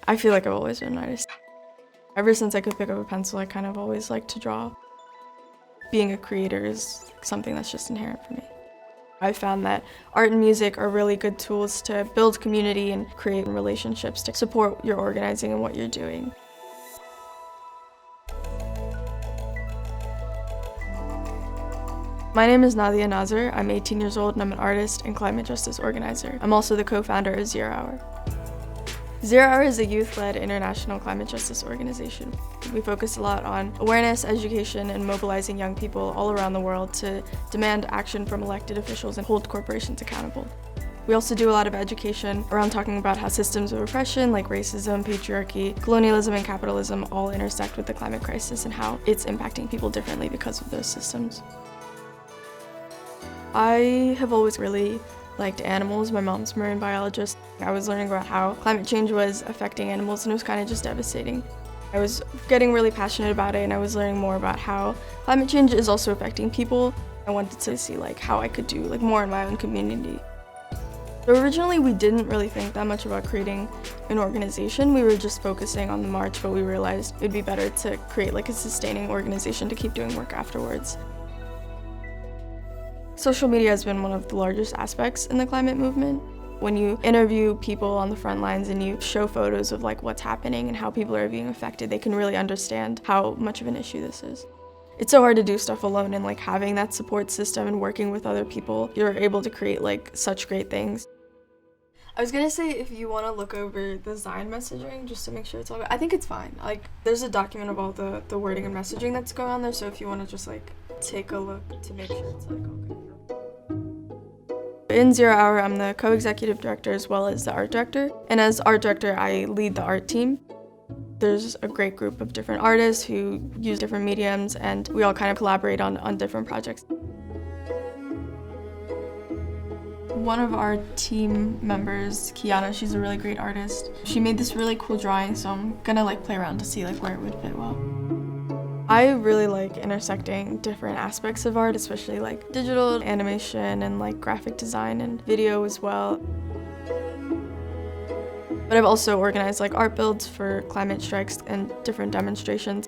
I feel like I've always been an artist. Ever since I could pick up a pencil, I kind of always liked to draw. Being a creator is something that's just inherent for me. I've found that art and music are really good tools to build community and create relationships to support your organizing and what you're doing. My name is Nadia Nazar. I'm 18 years old and I'm an artist and climate justice organizer. I'm also the co-founder of 0 Hour. 0 Hour is a youth-led international climate justice organization. We focus a lot on awareness, education, and mobilizing young people all around the world to demand action from elected officials and hold corporations accountable. We also do a lot of education around talking about how systems of oppression like racism, patriarchy, colonialism, and capitalism all intersect with the climate crisis and how it's impacting people differently because of those systems. I have always really liked animals. My mom's a marine biologist. I was learning about how climate change was affecting animals and it was kind of just devastating. I was getting really passionate about it and I was learning more about how climate change is also affecting people. I wanted to see how I could do more in my own community. So originally we didn't really think that much about creating an organization. We were just focusing on the march, but we realized it'd be better to create a sustaining organization to keep doing work afterwards. Social media has been one of the largest aspects in the climate movement. When you interview people on the front lines and you show photos of what's happening and how people are being affected, they can really understand how much of an issue this is. It's so hard to do stuff alone, and having that support system and working with other people, you're able to create such great things. I was gonna say, if you want to look over the Zion messaging just to make sure it's all good, I think it's fine. There's a document of all the wording and messaging that's going on there, so if you want to just take a look to make sure it's okay. In 0 Hour, I'm the co-executive director as well as the art director, and as art director, I lead the art team. There's a great group of different artists who use different mediums, and we all kind of collaborate on different projects. One of our team members, Kiana, she's a really great artist. She made this really cool drawing, so I'm gonna play around to see where it would fit well. I really like intersecting different aspects of art, especially digital animation and graphic design and video as well. But I've also organized art builds for climate strikes and different demonstrations.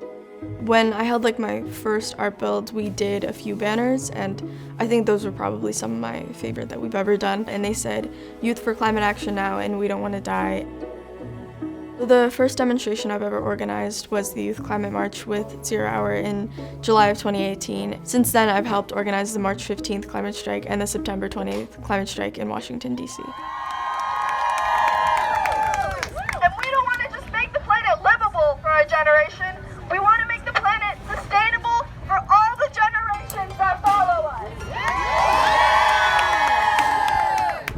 When I held my first art build, we did a few banners, and I think those were probably some of my favorite that we've ever done. And they said, "Youth for climate action now, and we don't want to die." The first demonstration I've ever organized was the Youth Climate March with 0 Hour in July of 2018. Since then, I've helped organize the March 15th climate strike and the September 28th climate strike in Washington, D.C. And we don't want to just make the planet livable for our generation. We want to make the planet sustainable for all the generations that follow us.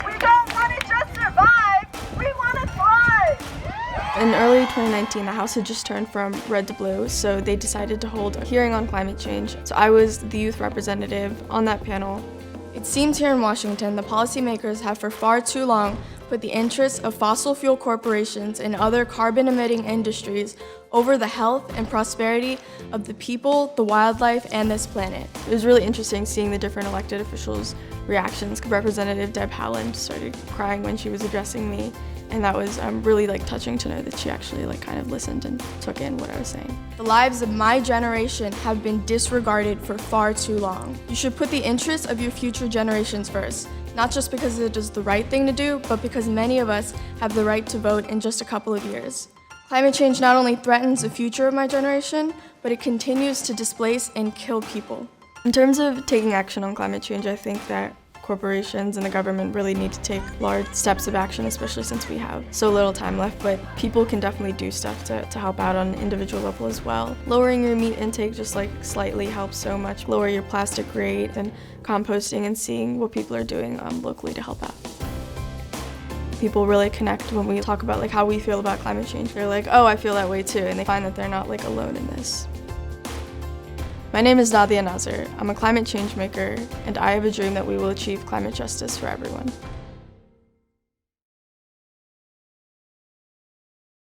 We don't want to just survive, we want to thrive. In early 2019, the House had just turned from red to blue, so they decided to hold a hearing on climate change. So I was the youth representative on that panel. It seems here in Washington, the policymakers have for far too long put the interests of fossil fuel corporations and other carbon-emitting industries over the health and prosperity of the people, the wildlife, and this planet. It was really interesting seeing the different elected officials' reactions. Representative Deb Haaland started crying when she was addressing me, and that was really touching to know that she actually kind of listened and took in what I was saying. The lives of my generation have been disregarded for far too long. You should put the interests of your future generations first, not just because it is the right thing to do, but because many of us have the right to vote in just a couple of years. Climate change not only threatens the future of my generation, but it continues to displace and kill people. In terms of taking action on climate change, I think that corporations and the government really need to take large steps of action, especially since we have so little time left, but people can definitely do stuff to help out on an individual level as well. Lowering your meat intake just slightly helps so much. Lower your plastic rate and composting and seeing what people are doing locally to help out. People really connect when we talk about how we feel about climate change. They're like, "Oh, I feel that way too," and they find that they're not alone in this. My name is Nadia Nazar. I'm a climate change maker, and I have a dream that we will achieve climate justice for everyone.